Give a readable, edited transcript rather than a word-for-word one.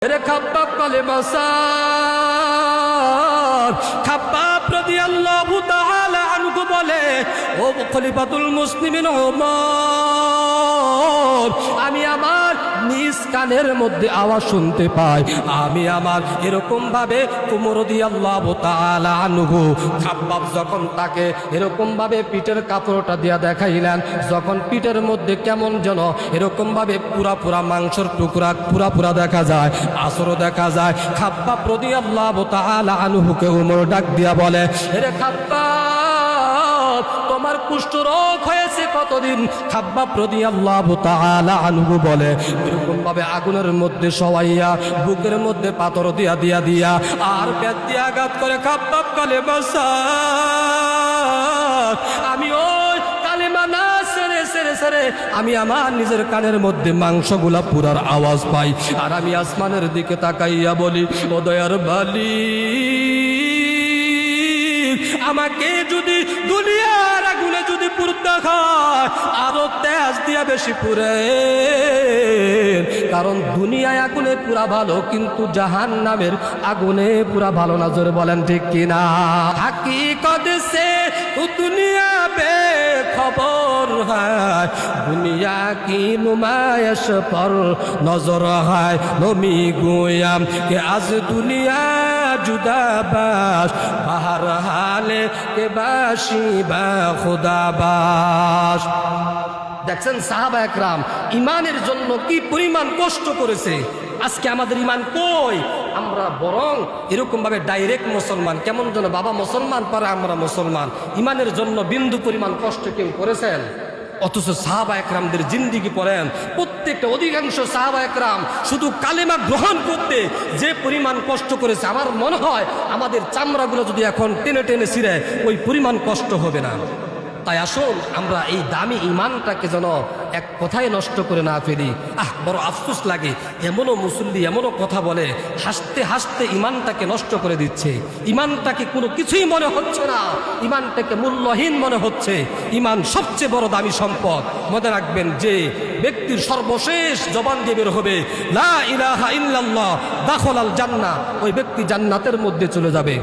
এরে খাব্বাব কালেমা সার খাব্বাব রাদিয়াল্লাহু তাআলা আনহু বলে, ও খলিফাতুল মুসলিমিন ওমর, আমি আমার নিজ কানের মধ্যে আওয়াজ শুনতে পাই। আমি আমার এরকম ভাবে ওমর রাদিয়াল্লাহু তাআলা আনহু খাব্বাব যখন তাকে এরকম ভাবে পিঠের কাপড়টা দিয়া দেখাইলেন, যখন পিঠের মধ্যে কেমন যেন এরকম ভাবে পুরা মাংসের টুকরা পুরা দেখা যায়, আসরও দেখা যায়। খাব্বাব রাদিয়াল্লাহু তাআলা আনহুকে ওমর ডাক দিয়া বলে, রে খাব্বাব, তোমার কুষ্ঠ রোগ হয়েছে কতদিন? খাব্বাব রাদিয়াল্লাহু তাআলা আনহু বলে, এরকম ভাবে আগুনের মধ্যে শোয়াইয়া বুকের মধ্যে পাথর দিয়া আর পেট দিয়ে আঘাত করে খাব্বাব কালেমা সার, আমি ওই কালেমা না সেরে আমি আমার নিজের কানের মধ্যে মাংসগুলা পুরার আওয়াজ পাই। আর আমি আসমানের দিকে তাকাইয়া বলি, ও দয়ার মালিক, আমাকে যদি দুনিয়ার আগুনে যদি পুড়তে হয় আরো তেজ দিয়া বেশি পুরে, কারণ দুনিয়ায় আগুনে পুরা ভালো, কিন্তু জাহান্নামের আগুনে পুরা ভালো না। জোরে বলেন ঠিক কিনা? হাকিকত সে দুনিয়া বে খবর হয়, দুনিয়া কি নুমায়শ পর নজর হয়, নমি গোয়াম কে আজ দুনিয়া জুদাবাস, বাহার হালে কে বাসি বা খুদাবাস। দেখছেন সাহাবা একরাম ইমানের জন্য কি পরিমাণ কষ্ট করেছে। আজকে আমাদের ইমান কই? আমরা বরং এরকম ভাবে ডাইরেক্ট মুসলমান, কেমন যেন বাবা মুসলমান পারে আমরা মুসলমান। ইমানের জন্য বিন্দু পরিমাণ কষ্ট কেউ করেছেন? অথচ সাহাবা একরামদের জিন্দিগি পড়েন, প্রত্যেকটা অধিকাংশ সাহাবা একরাম শুধু কালেমা গ্রহণ করতে যে পরিমাণ কষ্ট করেছে, আমার মনে হয় আমাদের চামড়াগুলো যদি এখন টেনে টেনে ছিঁড়ে ওই পরিমাণ কষ্ট হবে না। তাই আসুন আমরা এই দামি ইমানটাকে যেন এক কথায় নষ্ট করে না ফেলি। বড় আফসোস লাগে, এমনও মুসল্লি এমনও কথা বলে, হাসতে হাসতে ইমানটাকে নষ্ট করে দিচ্ছে। ইমানটাকে কোনো কিছুই মনে হচ্ছে না, ইমানটাকে মূল্যহীন মনে হচ্ছে। ইমান সবচেয়ে বড় দামি সম্পদ। মনে রাখবেন, যে ব্যক্তির সর্বশেষ জবান দিয়ে বের হবে লা ইলাহা ইল্লাল্লাহ দাখালাল জান্নাহ, ওই ব্যক্তি জান্নাতের মধ্যে চলে যাবে।